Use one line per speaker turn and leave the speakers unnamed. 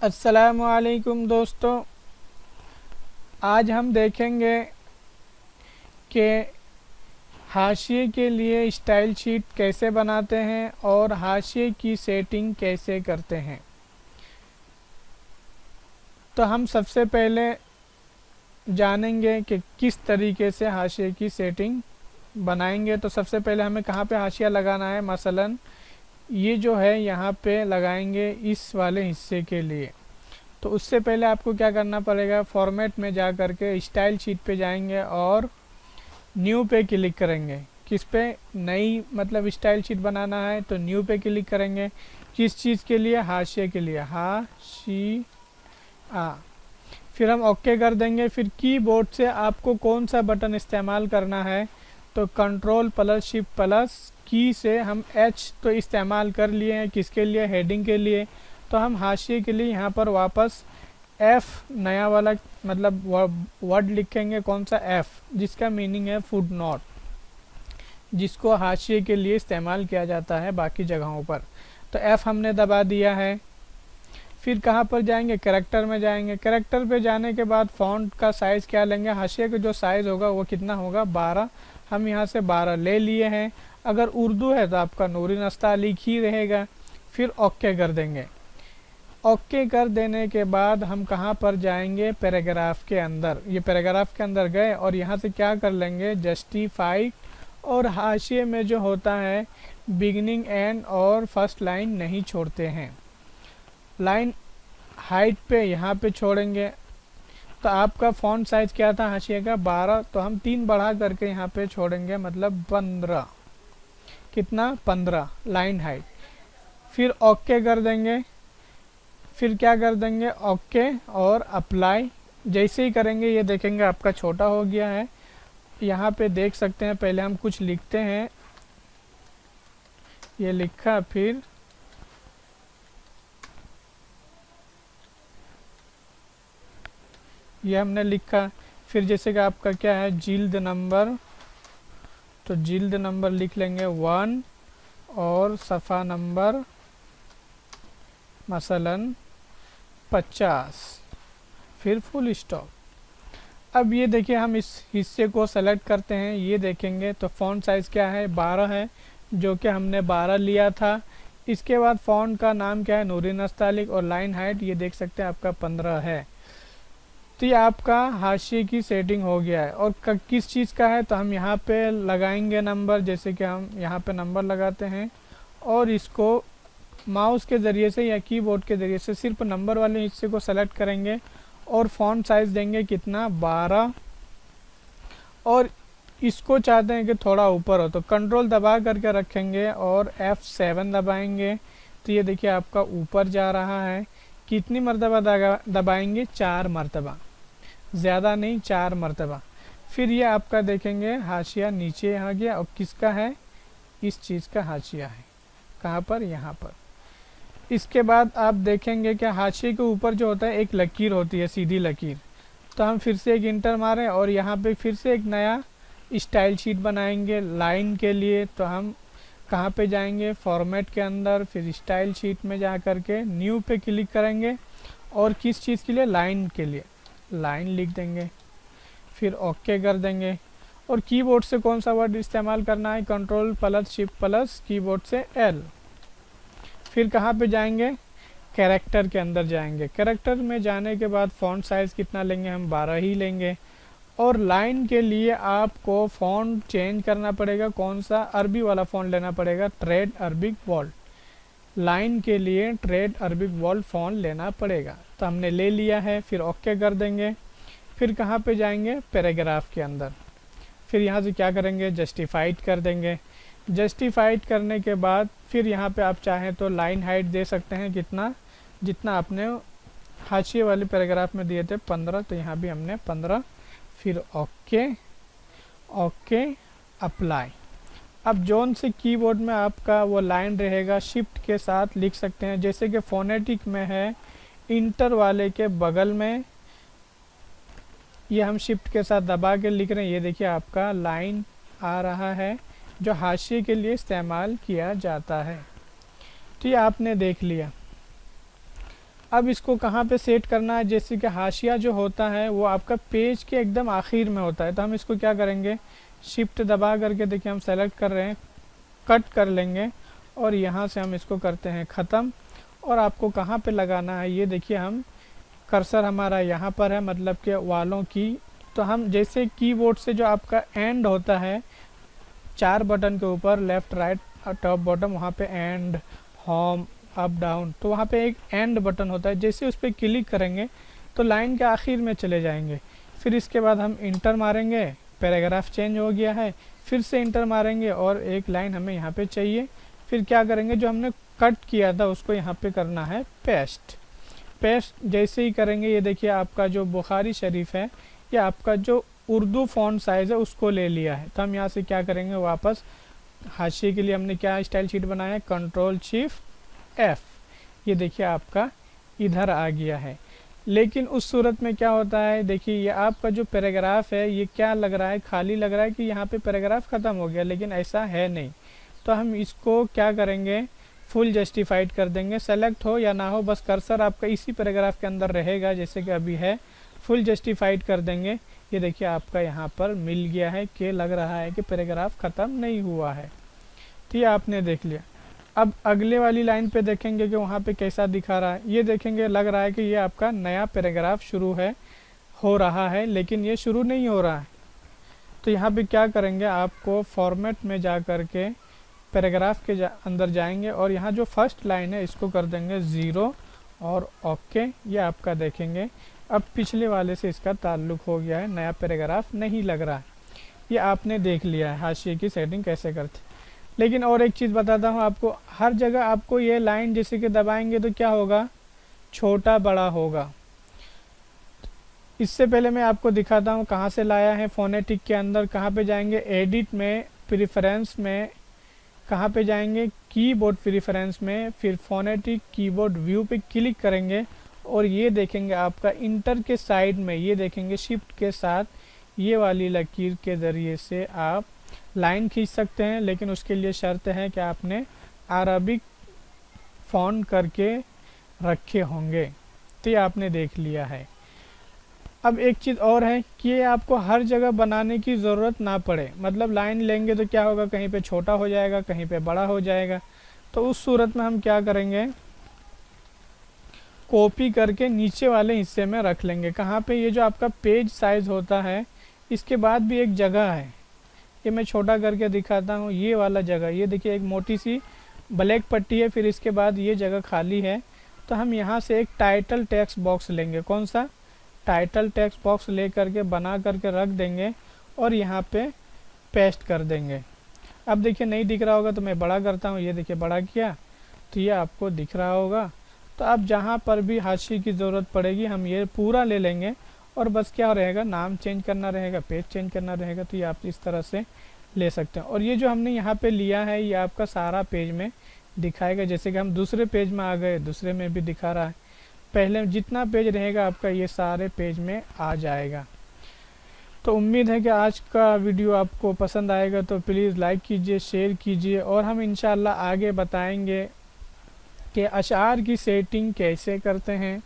अस्सलामुअलैकुम दोस्तों, आज हम देखेंगे कि हाशिए के लिए स्टाइल शीट कैसे बनाते हैं और हाशिए की सेटिंग कैसे करते हैं। तो हम सबसे पहले जानेंगे कि किस तरीके से हाशिए की सेटिंग बनाएंगे। तो सबसे पहले हमें कहाँ पे हाशिया लगाना है, मसलन ये जो है यहाँ पे लगाएंगे इस वाले हिस्से के लिए। तो उससे पहले आपको क्या करना पड़ेगा, फॉर्मेट में जा कर के स्टाइल शीट पे जाएंगे और न्यू पे क्लिक करेंगे। किस पे, नई मतलब स्टाइल शीट बनाना है तो न्यू पे क्लिक करेंगे। किस चीज़ के लिए, हाशिए के लिए, हाशिया। फिर हम ओके कर देंगे। फिर कीबोर्ड से आपको कौन सा बटन इस्तेमाल करना है, तो कंट्रोल प्लस शिफ्ट प्लस की से हम एच तो इस्तेमाल कर लिए हैं, किसके लिए, हेडिंग के लिए। तो हम हाशिए के लिए यहाँ पर वापस एफ नया वाला मतलब वर्ड लिखेंगे, कौन सा, एफ, जिसका मीनिंग है फुट नोट, जिसको हाशिए के लिए इस्तेमाल किया जाता है बाकी जगहों पर। तो एफ हमने दबा दिया है। फिर कहाँ पर जाएंगे, कैरेक्टर में जाएंगे। कैरेक्टर पे जाने के बाद फ़ॉन्ट का साइज़ क्या लेंगे, हाशिए का जो साइज़ होगा वो कितना होगा, 12। हम यहाँ से 12 ले लिए हैं। अगर उर्दू है तो आपका नूरी नस्तालिक ही रहेगा। फिर ओके कर देंगे। ओके कर देने के बाद हम कहाँ पर जाएंगे, पैराग्राफ के अंदर। ये पैराग्राफ के अंदर गए और यहाँ से क्या कर लेंगे, जस्टिफाइड। और हाशिए में जो होता है बिगिनिंग एंड और फर्स्ट लाइन नहीं छोड़ते हैं, लाइन हाइट पे यहाँ पे छोड़ेंगे। तो आपका फ़ॉन्ट साइज़ क्या था हाशिए का, 12, तो हम 3 बढ़ा करके यहाँ पे छोड़ेंगे, मतलब 15। कितना, 15 लाइन हाइट। फिर ओके कर देंगे। फिर क्या कर देंगे, ओके और अप्लाई। जैसे ही करेंगे ये देखेंगे आपका छोटा हो गया है। यहाँ पे देख सकते हैं, पहले हम कुछ लिखते हैं, ये लिखा, फिर ये हमने लिखा। फिर जैसे कि आपका क्या है, जिल्द नंबर, तो जिल्द नंबर लिख लेंगे 1 और सफ़ा नंबर मसलन 50, फिर फुल स्टॉप। अब ये देखिए हम इस हिस्से को सेलेक्ट करते हैं, ये देखेंगे तो फ़ॉन्ट साइज़ क्या है, 12 है, जो कि हमने 12 लिया था। इसके बाद फ़ॉन्ट का नाम क्या है, नूरी नस्तालिक, और लाइन हाइट ये देख सकते हैं आपका 15 है। तो ये आपका हाशिए की सेटिंग हो गया है। और किस चीज़ का है, तो हम यहाँ पे लगाएंगे नंबर, जैसे कि हम यहाँ पे नंबर लगाते हैं और इसको माउस के ज़रिए से या कीबोर्ड के ज़रिए से सिर्फ नंबर वाले हिस्से को सेलेक्ट करेंगे और फ़ॉन्ट साइज़ देंगे कितना, 12। और इसको चाहते हैं कि थोड़ा ऊपर हो तो कंट्रोल दबा करके रखेंगे और F7 दबाएंगे। तो ये देखिए आपका ऊपर जा रहा है। कितनी मरतबा दबाएंगे, 4 मरतबा, ज़्यादा नहीं, 4 मरतबा। फिर ये आपका देखेंगे हाशिया नीचे आ गया। और किसका है, इस चीज़ का हाशिया है, कहाँ पर, यहाँ पर। इसके बाद आप देखेंगे कि हाशिए के ऊपर जो होता है एक लकीर होती है, सीधी लकीर। तो हम फिर से एक इंटर मारें और यहाँ पे फिर से एक नया स्टाइल शीट बनाएंगे लाइन के लिए। तो हम कहाँ पे जाएंगे, फॉर्मेट के अंदर, फिर स्टाइल शीट में जा कर के न्यू पे क्लिक करेंगे और किस चीज़ के लिए, लाइन के लिए, लाइन लिख देंगे। फिर ओके कर देंगे। और कीबोर्ड से कौन सा वर्ड इस्तेमाल करना है, control plus shift plus keyboard से L। फिर कहाँ पे जाएंगे, कैरेक्टर के अंदर जाएंगे। कैरेक्टर में जाने के बाद फ़ॉन्ट साइज़ कितना लेंगे, हम 12 ही लेंगे। और लाइन के लिए आपको फ़ॉन्ट चेंज करना पड़ेगा, कौन सा, अरबी वाला फ़ॉन्ट लेना पड़ेगा, ट्रेड अरबिक बोल्ड। लाइन के लिए ट्रेड अरबिक बोल्ड फ़ॉन्ट लेना पड़ेगा। तो हमने ले लिया है। फिर ओके कर देंगे। फिर कहाँ पे जाएंगे, पैराग्राफ के अंदर। फिर यहाँ से क्या करेंगे, जस्टिफाइड कर देंगे। जस्टिफाइड करने के बाद फिर यहाँ पे आप चाहें तो लाइन हाइट दे सकते हैं, कितना, जितना आपने हाशिए वाले पैराग्राफ में दिए थे 15, तो यहाँ भी हमने 15। फिर ओके, ओके अप्लाई। अब जोन से कीबोर्ड में आपका वो लाइन रहेगा, शिफ्ट के साथ लिख सकते हैं, जैसे कि फोनेटिक में है इंटर वाले के बगल में, ये हम शिफ्ट के साथ दबा के लिख रहे हैं। ये देखिए आपका लाइन आ रहा है जो हाशिए के लिए इस्तेमाल किया जाता है। तो ये आपने देख लिया। अब इसको कहाँ पे सेट करना है, जैसे कि हाशिया जो होता है वो आपका पेज के एकदम आखिर में होता है, तो हम इसको क्या करेंगे, शिफ्ट दबा करके देखिए हम सेलेक्ट कर रहे हैं, कट कर लेंगे और यहाँ से हम इसको करते हैं ख़त्म। और आपको कहाँ पे लगाना है, ये देखिए हम कर्सर हमारा यहाँ पर है, मतलब कि वालों की, तो हम जैसे कीबोर्ड से जो आपका एंड होता है 4 बटन के ऊपर, लेफ़्ट राइट टॉप बॉटम, वहाँ पे एंड, होम, अप डाउन, तो वहाँ पे एक एंड बटन होता है, जैसे उस पर क्लिक करेंगे तो लाइन के आखिर में चले जाएंगे। फिर इसके बाद हम इंटर मारेंगे, पैराग्राफ चेंज हो गया है, फिर से इंटर मारेंगे और एक लाइन हमें यहाँ पे चाहिए। फिर क्या करेंगे, जो हमने कट किया था उसको यहाँ पे करना है पेस्ट। पेस्ट जैसे ही करेंगे, ये देखिए आपका जो बुखारी शरीफ है या आपका जो उर्दू फ़ॉन्ट साइज़ है उसको ले लिया है। तो हम यहाँ से क्या करेंगे, वापस हाशिए के लिए हमने क्या स्टाइल शीट बनाया है, Ctrl+Shift+F, ये देखिए आपका इधर आ गया है। लेकिन उस सूरत में क्या होता है, देखिए ये आपका जो पैराग्राफ है ये क्या लग रहा है, खाली लग रहा है कि यहाँ पे पैराग्राफ ख़त्म हो गया, लेकिन ऐसा है नहीं। तो हम इसको क्या करेंगे, फुल जस्टिफाइड कर देंगे, सेलेक्ट हो या ना हो, बस कर्सर आपका इसी पैराग्राफ के अंदर रहेगा जैसे कि अभी है। फुल जस्टिफाइड कर देंगे, ये देखिए आपका यहाँ पर मिल गया है कि लग रहा है कि पैराग्राफ ख़त्म नहीं हुआ है। तो ये आपने देख लिया। अब अगले वाली लाइन पे देखेंगे कि वहाँ पे कैसा दिखा रहा है, ये देखेंगे लग रहा है कि ये आपका नया पैराग्राफ शुरू हो रहा है, लेकिन ये शुरू नहीं हो रहा है। तो यहाँ पे क्या करेंगे, आपको फॉर्मेट में जा कर के पैराग्राफ के अंदर जाएंगे और यहाँ जो फर्स्ट लाइन है इसको कर देंगे 0 और ओके। ये आपका देखेंगे अब पिछले वाले से इसका ताल्लुक़ हो गया है, नया पैराग्राफ नहीं लग रहा है। ये आपने देख लिया है हाशिए की सेटिंग कैसे करते। लेकिन और एक चीज़ बताता हूँ आपको, हर जगह आपको ये लाइन जैसे कि दबाएंगे तो क्या होगा, छोटा बड़ा होगा। इससे पहले मैं आपको दिखाता हूँ कहाँ से लाया है, फोनेटिक के अंदर कहाँ पे जाएंगे, एडिट में, प्रेफरेंस में, कहाँ पे जाएंगे, कीबोर्ड प्रेफरेंस में, फिर फोनेटिक कीबोर्ड व्यू पे क्लिक करेंगे और ये देखेंगे आपका इंटर के साइड में, ये देखेंगे शिफ्ट के साथ ये वाली लकीर के ज़रिए से आप लाइन खींच सकते हैं, लेकिन उसके लिए शर्त है कि आपने अरबिक फ़ॉन्ट करके रखे होंगे। तो ये आपने देख लिया है। अब एक चीज़ और है कि ये आपको हर जगह बनाने की ज़रूरत ना पड़े, मतलब लाइन लेंगे तो क्या होगा, कहीं पे छोटा हो जाएगा, कहीं पे बड़ा हो जाएगा। तो उस सूरत में हम क्या करेंगे, कॉपी करके नीचे वाले हिस्से में रख लेंगे। कहाँ पे, ये जो आपका पेज साइज़ होता है इसके बाद भी एक जगह है, ये मैं छोटा करके दिखाता हूँ, ये वाला जगह, ये देखिए एक मोटी सी ब्लैक पट्टी है, फिर इसके बाद ये जगह खाली है। तो हम यहाँ से एक टाइटल टेक्स्ट बॉक्स लेंगे, कौन सा, टाइटल टेक्स्ट बॉक्स ले करके बना करके रख देंगे और यहाँ पे पेस्ट कर देंगे। अब देखिए नहीं दिख रहा होगा तो मैं बड़ा करता हूँ, ये देखिए बड़ा किया तो ये आपको दिख रहा होगा। तो अब जहाँ पर भी हाशिए की ज़रूरत पड़ेगी हम ये पूरा ले लेंगे और बस क्या रहेगा, नाम चेंज करना रहेगा, पेज चेंज करना रहेगा। तो ये आप इस तरह से ले सकते हैं। और ये जो हमने यहाँ पे लिया है ये आपका सारा पेज में दिखाएगा, जैसे कि हम दूसरे पेज में आ गए, दूसरे में भी दिखा रहा है, पहले जितना पेज रहेगा आपका ये सारे पेज में आ जाएगा। तो उम्मीद है कि आज का वीडियो आपको पसंद आएगा, तो प्लीज़ लाइक कीजिए, शेयर कीजिए और हम इंशाल्लाह आगे बताएंगे कि अशार की सेटिंग कैसे करते हैं।